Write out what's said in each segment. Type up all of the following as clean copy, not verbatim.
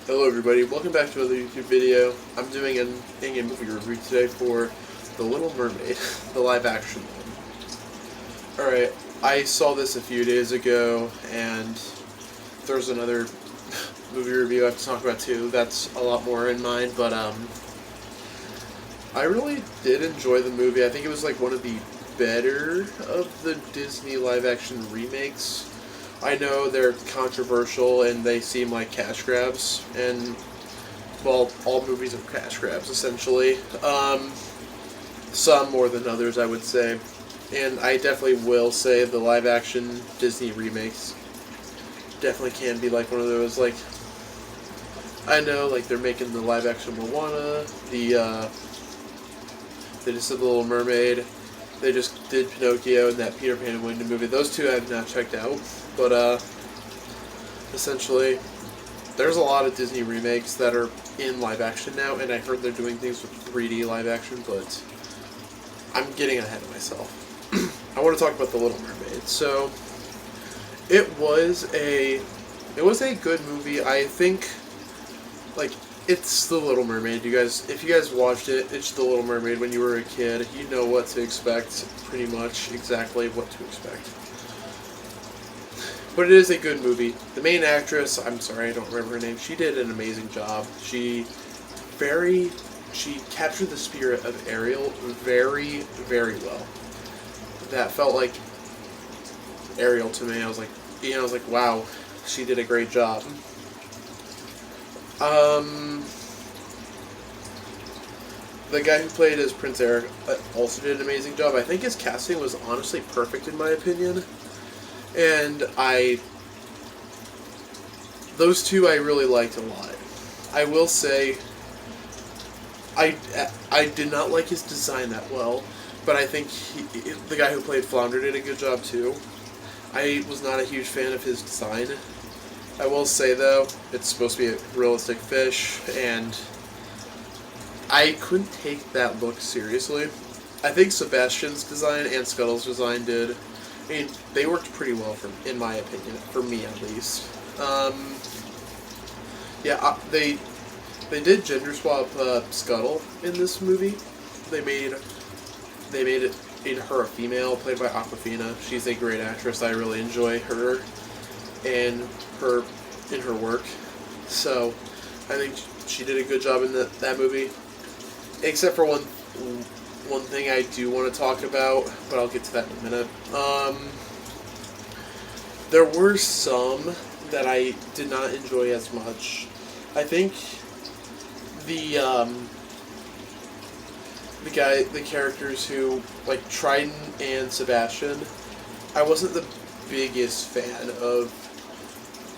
Hello everybody, welcome back to another YouTube video. I'm doing an in-game movie review today for The Little Mermaid, the live action one. Alright, I saw this a few days ago, and there's another movie review I have to talk about too. That's a lot more in mind, but I really did enjoy the movie. I think it was like one of the better of the Disney live action remakes. I know they're controversial and they seem like cash grabs, and well, all movies are cash grabs essentially. Some more than others, I would say, and I definitely will say the live action Disney remakes definitely can be like one of those. Like, I know, like, they're making the live action Moana, they just did The Little Mermaid. They just did Pinocchio and that Peter Pan and Wendy movie. Those two I have not checked out, but essentially, there's a lot of Disney remakes that are in live action now, and I heard they're doing things with 3D live action, but I'm getting ahead of myself. I want to talk about The Little Mermaid. So, it was a good movie. I think, like, it's The Little Mermaid. If you guys watched it, it's The Little Mermaid when you were a kid. You know what to expect, pretty much exactly what to expect. But it is a good movie. The main actress, I'm sorry, I don't remember her name. She did an amazing job. She captured the spirit of Ariel very, very well. That felt like Ariel to me. I was like, wow, she did a great job. The guy who played as Prince Eric also did an amazing job. I think his casting was honestly perfect in my opinion. And those two I really liked a lot. I will say, I did not like his design that well, but I think the guy who played Flounder did a good job too. I was not a huge fan of his design. I will say though, it's supposed to be a realistic fish, and I couldn't take that look seriously. I think Sebastian's design and Scuttle's design did. I mean, they worked pretty well, in my opinion, for me at least. They did gender swap Scuttle in this movie. They made her a female, played by Awkwafina. She's a great actress. I really enjoy her and in her work. So I think she did a good job in that movie. Except for one thing I do want to talk about, but I'll get to that in a minute. There were some that I did not enjoy as much. I think the characters who, like Trident and Sebastian, I wasn't the biggest fan of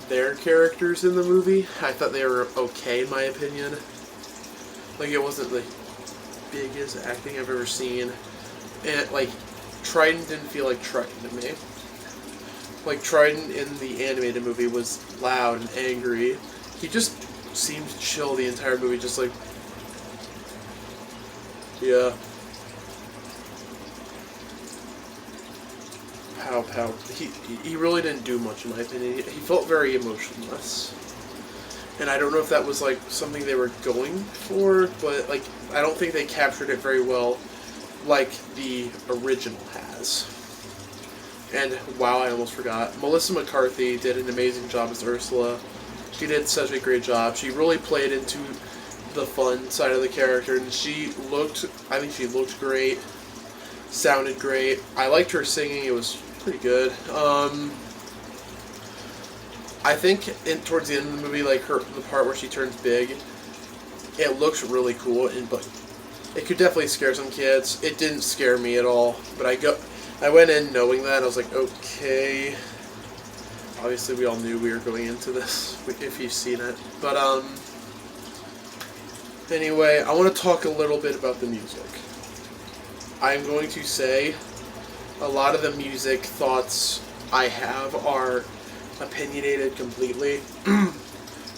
their characters in the movie. I thought they were okay in my opinion. Like, it wasn't the biggest acting I've ever seen. And, like, Trident didn't feel like Trident to me. Like, Trident in the animated movie was loud and angry. He just seemed chill the entire movie, just like, yeah. Pow, pow. He really didn't do much in my opinion. He felt very emotionless. And I don't know if that was, like, something they were going for, but, like, I don't think they captured it very well like the original has. And, wow, I almost forgot. Melissa McCarthy did an amazing job as Ursula. She did such a great job. She really played into the fun side of the character, and I think she looked great, sounded great. I liked her singing. It was pretty good. I think towards the end of the movie, like the part where she turns big, it looks really cool, but it could definitely scare some kids. It didn't scare me at all, but I went in knowing that. I was like, okay. Obviously, we all knew we were going into this, if you've seen it. But anyway, I want to talk a little bit about the music. I'm going to say a lot of the music thoughts I have are opinionated completely.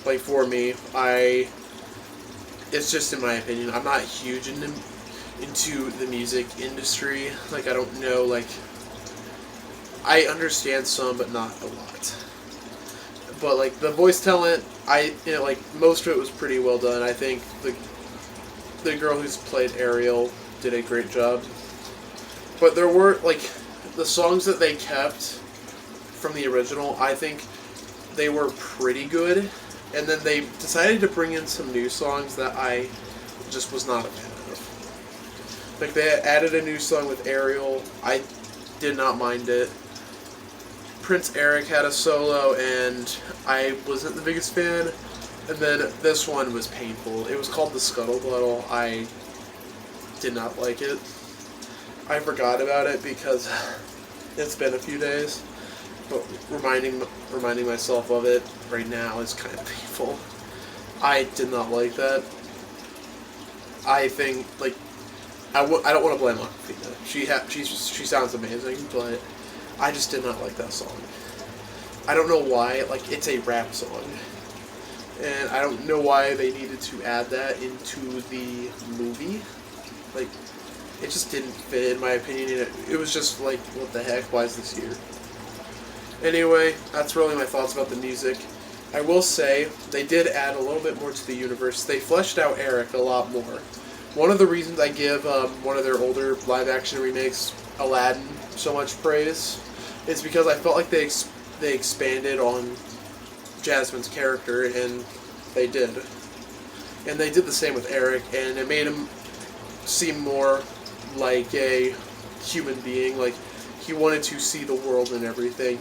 Like, for me, it's just in my opinion. I'm not huge into the music industry. Like, I don't know, like, I understand some, but not a lot. but like the voice talent, like most of it was pretty well done. I think the girl who's played Ariel did a great job. But there were like the songs that they kept from the original. I think they were pretty good, and then they decided to bring in some new songs that I just was not a fan of. Like they added a new song with Ariel. I did not mind it. Prince Eric had a solo, and I wasn't the biggest fan. And then this one was painful. It was called The Scuttle. I did not like it. I forgot about it because it's been a few days. But reminding myself of it right now is kind of painful. I did not like that. I think like I don't want to blame Aquafina. She sounds amazing, but I just did not like that song. I don't know why. Like it's a rap song, and I don't know why they needed to add that into the movie. Like it just didn't fit in my opinion. It was just like, what the heck? Why is this here? Anyway, that's really my thoughts about the music. I will say, they did add a little bit more to the universe. They fleshed out Eric a lot more. One of the reasons I give one of their older live-action remakes, Aladdin, so much praise is because I felt like they expanded on Jasmine's character, and they did. And they did the same with Eric, and it made him seem more like a human being. Like, he wanted to see the world and everything.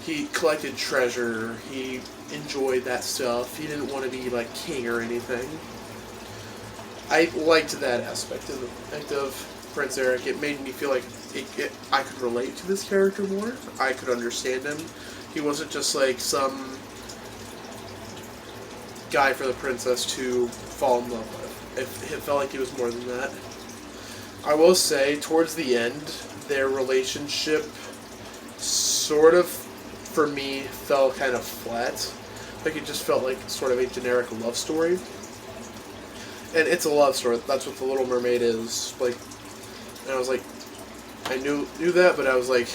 He collected treasure. He enjoyed that stuff. He didn't want to be like king or anything. I liked that aspect of Prince Eric. It made me feel like I could relate to this character more. I could understand him. He wasn't just like some guy for the princess to fall in love with. It felt like he was more than that. I will say, towards the end, their relationship sort of, for me, fell kind of flat. Like, it just felt like sort of a generic love story. And it's a love story. That's what The Little Mermaid is. Like, and I was like, I knew that, but I was like,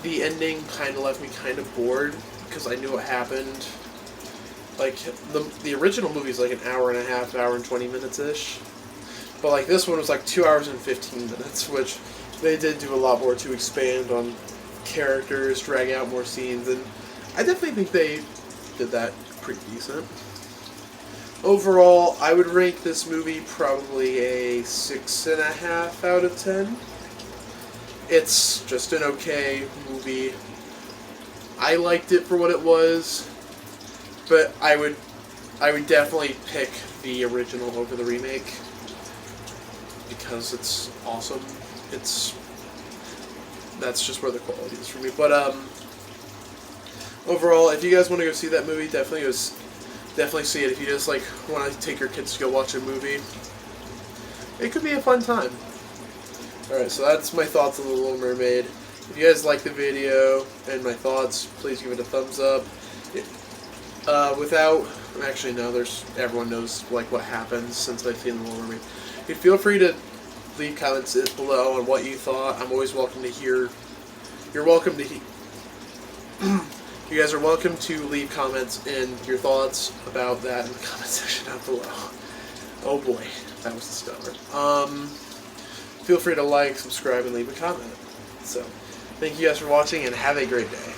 the ending kind of left me kind of bored, because I knew what happened. Like, the original movie is like an hour and a half, hour and 20 minutes-ish. But like this one was like 2 hours and 15 minutes, which they did do a lot more to expand on characters, drag out more scenes, and I definitely think they did that pretty decent. Overall, I would rank this movie probably a 6.5 out of 10. It's just an okay movie. I liked it for what it was, but I would definitely pick the original over the remake, because it's awesome. That's just where the quality is for me. But overall, if you guys want to go see that movie, definitely see it. If you just like want to take your kids to go watch a movie, it could be a fun time. Alright, so that's my thoughts on The Little Mermaid. If you guys like the video and my thoughts, please give it a thumbs up. Actually no, everyone knows like what happens since they've seen The Little Mermaid. Feel free to leave comments below on what you thought. I'm always welcome to hear. You're welcome to you guys are welcome to leave comments and your thoughts about that in the comment section down below. Oh boy, that was the stubborn. Feel free to like, subscribe, and leave a comment. So, thank you guys for watching, and have a great day.